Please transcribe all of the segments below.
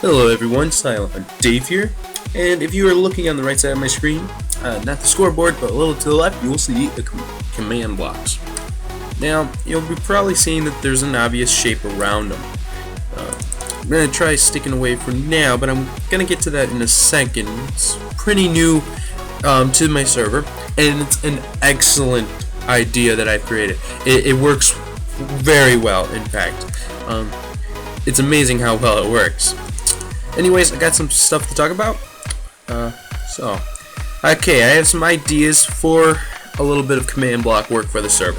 Hello everyone, Silent Dave here, and if you are looking on the right side of my screen, not the scoreboard, but a little to the left, you will see the command blocks. Now, you'll be probably seeing that there's an obvious shape around them. I'm going to try sticking away for now, but I'm going to get to that in a second. It's pretty new to my server, and it's an excellent idea that I've created. It works very well, in fact. It's amazing how well it works. Anyways, I got some stuff to talk about. Okay, I have some ideas for a little bit of command block work for the server.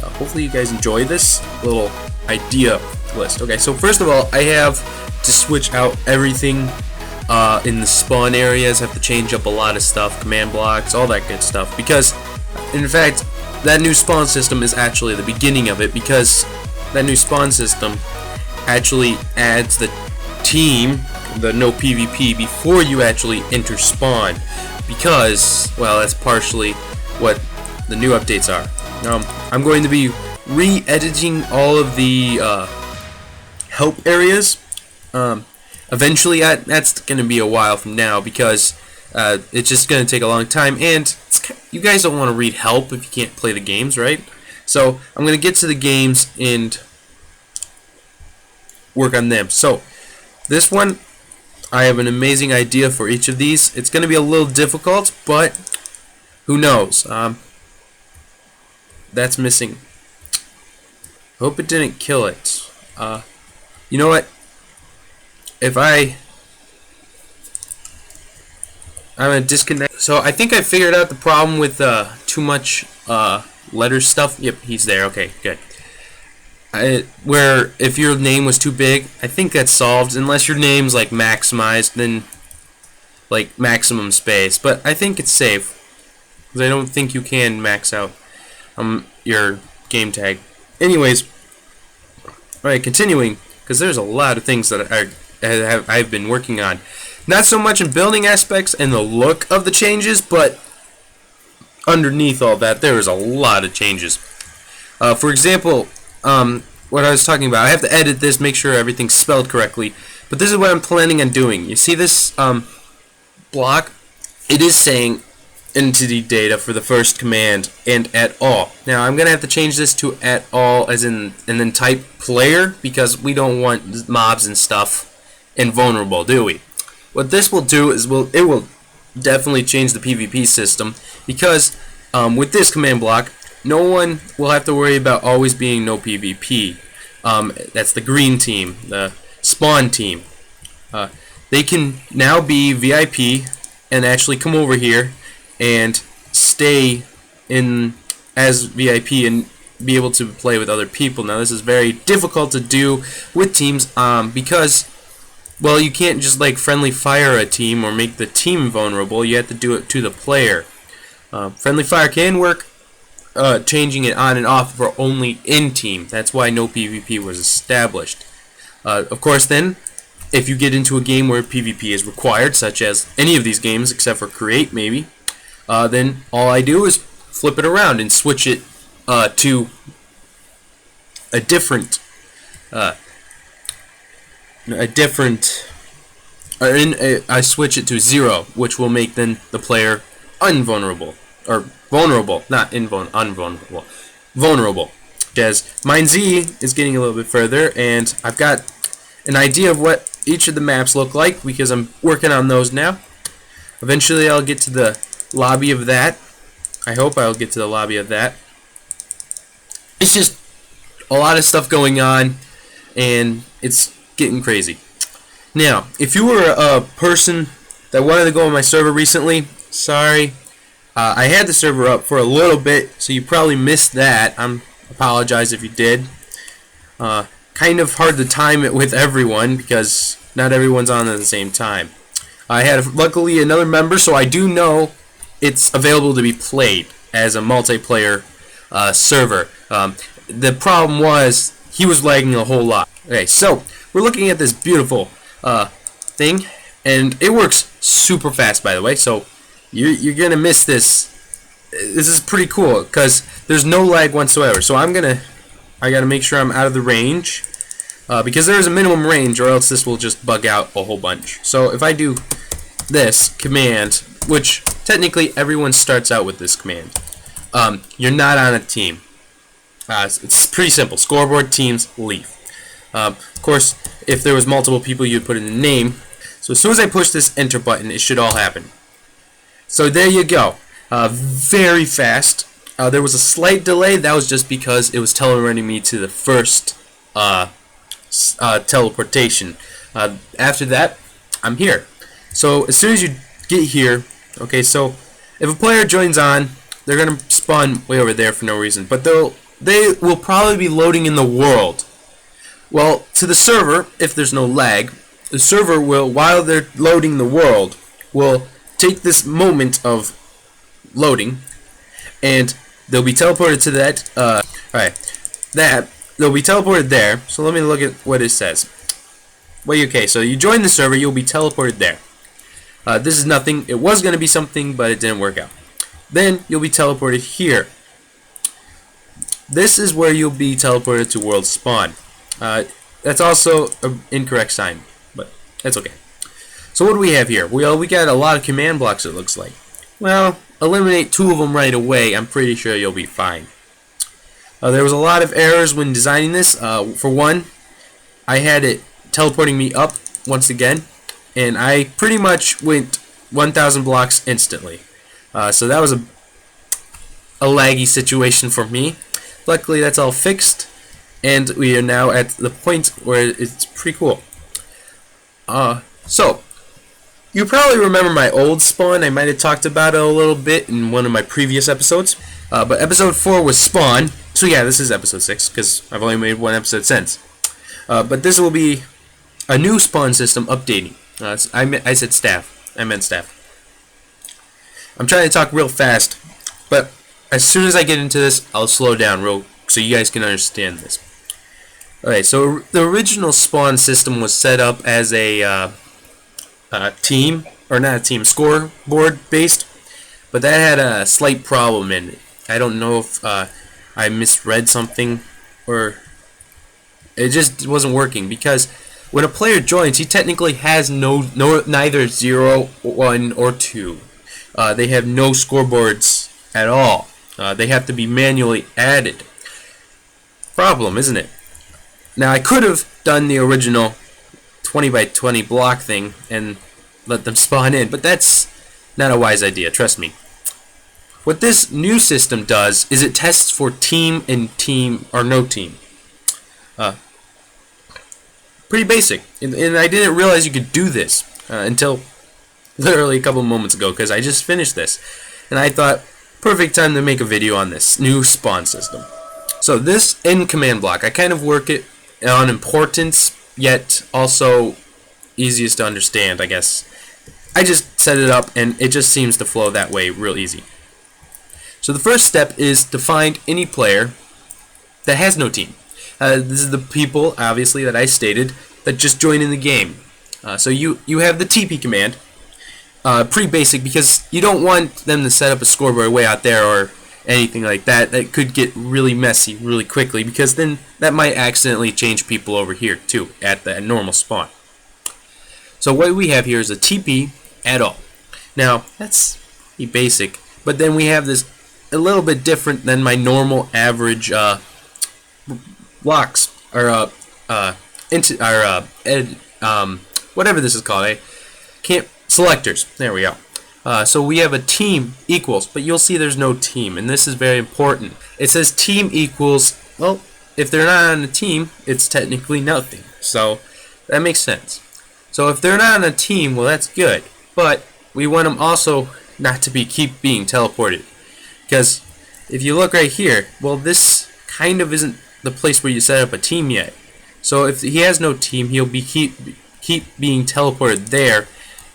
Hopefully you guys enjoy this little idea list. Okay, so first of all, I have to switch out everything in the spawn areas. I have to change up a lot of stuff, command blocks, all that good stuff, because in fact that new spawn system is actually the beginning of it, because that new spawn system actually adds the team, the no PvP, before you actually enter spawn, because, well, that's partially what the new updates are. I'm going to be re-editing all of the help areas. Eventually, that's going to be a while from now, because it's just going to take a long time, and you guys don't want to read help if you can't play the games, right? So I'm going to get to the games and work on them. So this one, I have an amazing idea for each of these. It's going to be a little difficult, but who knows? That's missing. Hope it didn't kill it. You know what? If I'm gonna disconnect. So I think I figured out the problem with too much letter stuff. Yep, he's there. Okay, good. Where if your name was too big, I think that's solved, unless your name's like maximized, then like maximum space. But I think it's safe, because I don't think you can max out your game tag. Anyways, alright, continuing, because there's a lot of things that I've been working on. Not so much in building aspects and the look of the changes, but underneath all that, there is a lot of changes. For example, what I was talking about, I have to edit this, make sure everything's spelled correctly, but this is what I'm planning on doing. You see this block? It is saying entity data for the first command and at all. Now I'm gonna have to change this to at all, as in, and then type player, because we don't want mobs and stuff invulnerable, do we? What this will do is it will definitely change the PvP system, because with this command block, no one will have to worry about always being no PvP. That's the green team, the spawn team. They can now be VIP and actually come over here and stay in as VIP and be able to play with other people. Now this is very difficult to do with teams, because, well, you can't just like friendly fire a team or make the team vulnerable. You have to do it to the player. Friendly fire can work, changing it on and off for only in team. That's why no PvP was established. Of course, then, if you get into a game where PvP is required, such as any of these games except for Create, maybe, then all I do is flip it around and switch it to a different, I switch it to 0, which will make then the player unvulnerable, or vulnerable, not unvulnerable, vulnerable. Because mine Z is getting a little bit further, and I've got an idea of what each of the maps look like, because I'm working on those now. Eventually I'll get to the lobby of that. I hope I'll get to the lobby of that. It's just a lot of stuff going on, and it's getting crazy. Now, if you were a person that wanted to go on my server recently, sorry, I had the server up for a little bit, so you probably missed that. I apologize if you did. Kind of hard to time it with everyone, because not everyone's on at the same time. I had luckily another member, so I do know it's available to be played as a multiplayer server. The problem was he was lagging a whole lot. Okay, so we're looking at this beautiful thing, and it works super fast, by the way. So you're gonna miss this. This is pretty cool because there's no lag whatsoever. So I gotta make sure I'm out of the range because there is a minimum range, or else this will just bug out a whole bunch. So if I do this command, which technically everyone starts out with this command, you're not on a team. It's pretty simple. Scoreboard, teams, leave. Of course, if there was multiple people, you'd put in the name. So as soon as I push this enter button, it should all happen. So there you go. Very fast. There was a slight delay. That was just because it was teleporting me to the first teleportation. After that, I'm here. So as soon as you get here, okay, so if a player joins on, they're gonna spawn way over there for no reason, but they will probably be loading in the world. Well, to the server, if there's no lag, the server will, while they're loading the world, will take this moment of loading, and they'll be teleported to that. They'll be teleported there. So let me look at what it says. Well, okay, so you join the server, you'll be teleported there. This is nothing. It was going to be something, but it didn't work out. Then you'll be teleported here. This is where you'll be teleported to world spawn. That's also an incorrect sign, but that's okay. So what do we have here? Well, we got a lot of command blocks, it looks like. Well, eliminate 2 of them right away. I'm pretty sure you'll be fine. There was a lot of errors when designing this. For one, I had it teleporting me up once again, and I pretty much went 1,000 blocks instantly. So that was a laggy situation for me. Luckily, that's all fixed, and we are now at the point where it's pretty cool. So, you probably remember my old spawn. I might have talked about it a little bit in one of my previous episodes. But episode 4 was spawn. So yeah, this is episode 6, because I've only made one episode since. But this will be a new spawn system updating. I said staff. I meant staff. I'm trying to talk real fast, but as soon as I get into this, I'll slow down so you guys can understand this. Okay, so the original spawn system was set up as a team, or not a team, scoreboard based, but that had a slight problem in it. I don't know if I misread something, or it just wasn't working, because when a player joins, he technically has neither 0, 1, or 2. They have no scoreboards at all. They have to be manually added. Problem, isn't it? Now, I could have done the original 20 by 20 block thing and let them spawn in, but that's not a wise idea, trust me. What this new system does is it tests for team and team or no team. Pretty basic, and I didn't realize you could do this until literally a couple moments ago, because I just finished this, and I thought, perfect time to make a video on this new spawn system. So this end command block, I kind of work it on importance, yet also easiest to understand, I guess. I just set it up, and it just seems to flow that way real easy. So the first step is to find any player that has no team. This is the people, obviously, that I stated, that just joined in the game. So you have the TP command. Pretty basic, because you don't want them to set up a scoreboard way out there or anything like that. That could get really messy really quickly, because then that might accidentally change people over here too at the normal spawn. So what we have here is a TP at all. Now that's pretty basic, but then we have this a little bit different than my normal average blocks, or whatever this is called. I can't. Selectors. There we go. So we have a team equals, but you'll see there's no team, and this is very important. It says team equals. Well, if they're not on a team, it's technically nothing. So that makes sense. So if they're not on a team, well, that's good. But we want them also not to keep being teleported, because if you look right here, well, this kind of isn't the place where you set up a team yet. So if he has no team, he'll be keep being teleported there,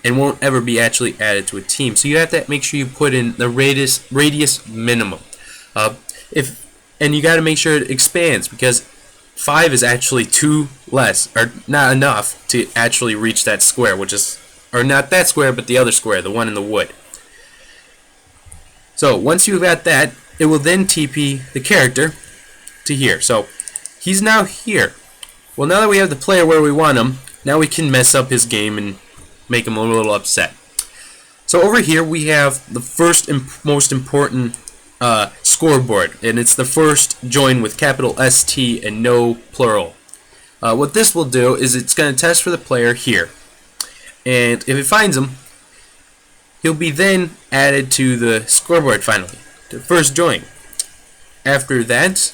and won't ever be actually added to a team. So you have to make sure you put in the radius minimum. And you got to make sure it expands, because 5 is actually too less, or not enough to actually reach that square, which is, or not that square, but the other square, the one in the wood. So once you've got that, it will then TP the character to here. So he's now here. Well, now that we have the player where we want him, now we can mess up his game and make him a little upset. So over here we have the first and most important scoreboard, and it's the first join with capital ST and no plural. What this will do is it's going to test for the player here, and if it finds him, he'll be then added to the scoreboard finally, the first join. After that,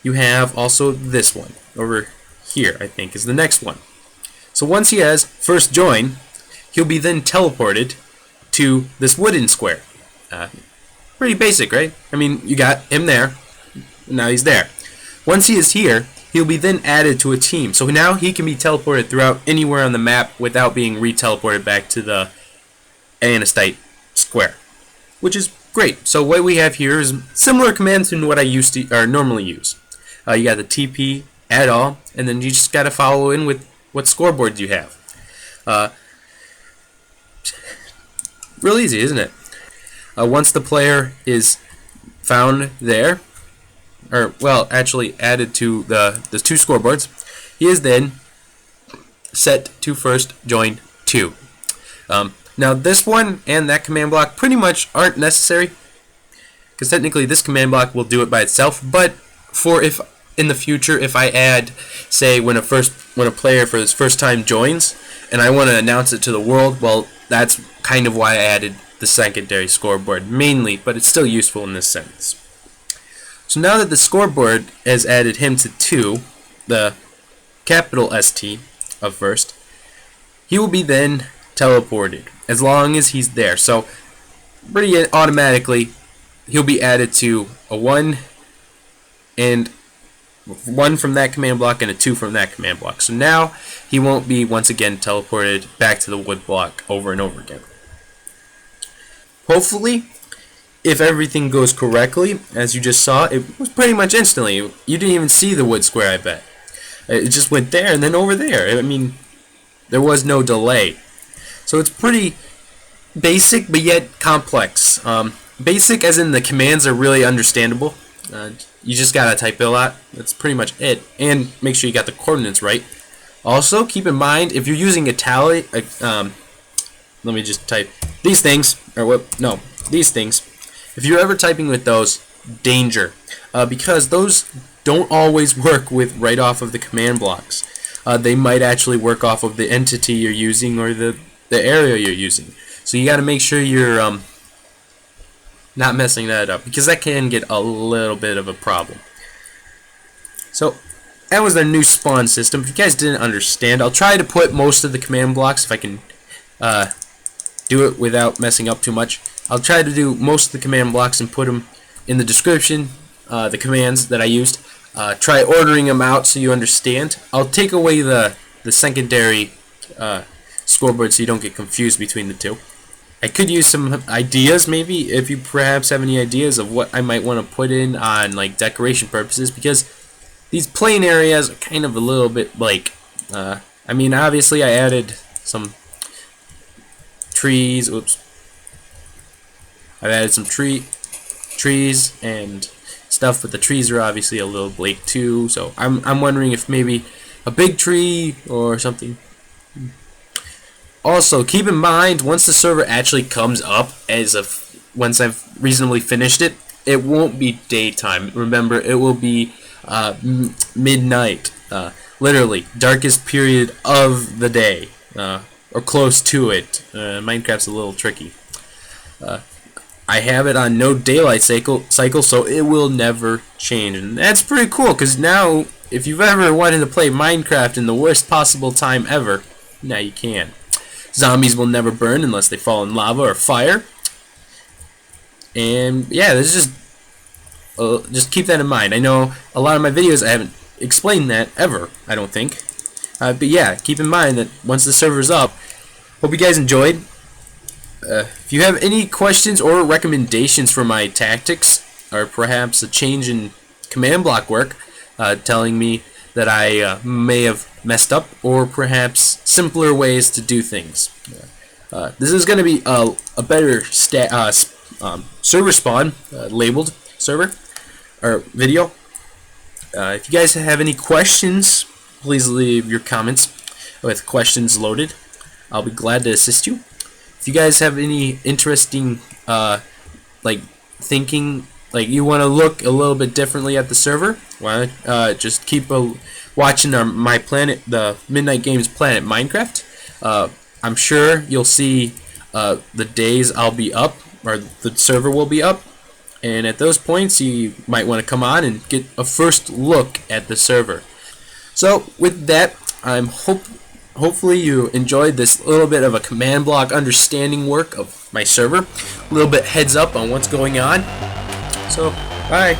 you have also this one over here, I think, is the next one. So once he has first join, he'll be then teleported to this wooden square. Pretty basic, right? I mean, you got him there, and now he's there. Once he is here, he'll be then added to a team. So now he can be teleported throughout anywhere on the map without being re-teleported back to the anesthite square, which is great. So what we have here is similar commands to what I used to or normally use. You got the TP, add all, and then you just got to follow in with what scoreboards you have. Real easy, isn't it? Once the player is found there, or well, actually added to the two scoreboards, he is then set to first join 2. Now this one and that command block pretty much aren't necessary, because technically this command block will do it by itself. But for if in the future, if I add, say, when a player for his first time joins, and I want to announce it to the world, well, that's kind of why I added the secondary scoreboard mainly, but it's still useful in this sense. So now that the scoreboard has added him to 2, the capital ST of first, he will be then teleported as long as he's there. So pretty automatically he'll be added to a 1 and 1 from that command block and a 2 from that command block. So now he won't be once again teleported back to the wood block over and over again. Hopefully, if everything goes correctly, as you just saw, it was pretty much instantly. You didn't even see the wood square, I bet. It just went there and then over there. I mean, there was no delay. So it's pretty basic, but yet complex. Basic as in the commands are really understandable. You just gotta type it a lot. That's pretty much it. And make sure you got the coordinates right. Also, keep in mind, if you're using italic, let me just type these things, or what? No, these things. If you're ever typing with those, danger, because those don't always work with right off of the command blocks. They might actually work off of the entity you're using or the area you're using. So you got to make sure you're not messing that up, because that can get a little bit of a problem. So that was their new spawn system. If you guys didn't understand, I'll try to put most of the command blocks, if I can do it without messing up too much. I'll try to do most of the command blocks and put them in the description, the commands that I used. Try ordering them out so you understand. I'll take away the secondary scoreboard so you don't get confused between the two. I could use some ideas, maybe, if you perhaps have any ideas of what I might want to put in on like decoration purposes, because these plain areas are kind of a little bit like, I mean, obviously I added some trees. Oops. I've added some trees and stuff, but the trees are obviously a little bleak too. So I'm wondering if maybe a big tree or something. Also, keep in mind, once the server actually comes up, once I've reasonably finished it, it won't be daytime. Remember, it will be midnight, literally darkest period of the day, or close to it. Minecraft's a little tricky. I have it on no daylight cycle, so it will never change, and that's pretty cool. Because now, if you've ever wanted to play Minecraft in the worst possible time ever, now you can. Zombies will never burn unless they fall in lava or fire. And yeah, this is just keep that in mind. I know a lot of my videos I haven't explained that ever, I don't think. But yeah, keep in mind that once the server's up, hope you guys enjoyed. If you have any questions or recommendations for my tactics, or perhaps a change in command block work, telling me that I may have messed up, or perhaps simpler ways to do things. This is going to be a better server spawn, labeled server, or video. If you guys have any questions, please leave your comments with questions loaded. I'll be glad to assist you. If you guys have any interesting like thinking, like you want to look a little bit differently at the server, why just keep watching the Midnight Games Planet Minecraft. I'm sure you'll see the days I'll be up, or the server will be up, and at those points you might want to come on and get a first look at the server. So with that, hopefully you enjoyed this little bit of a command block understanding work of my server, a little bit heads up on what's going on. So bye.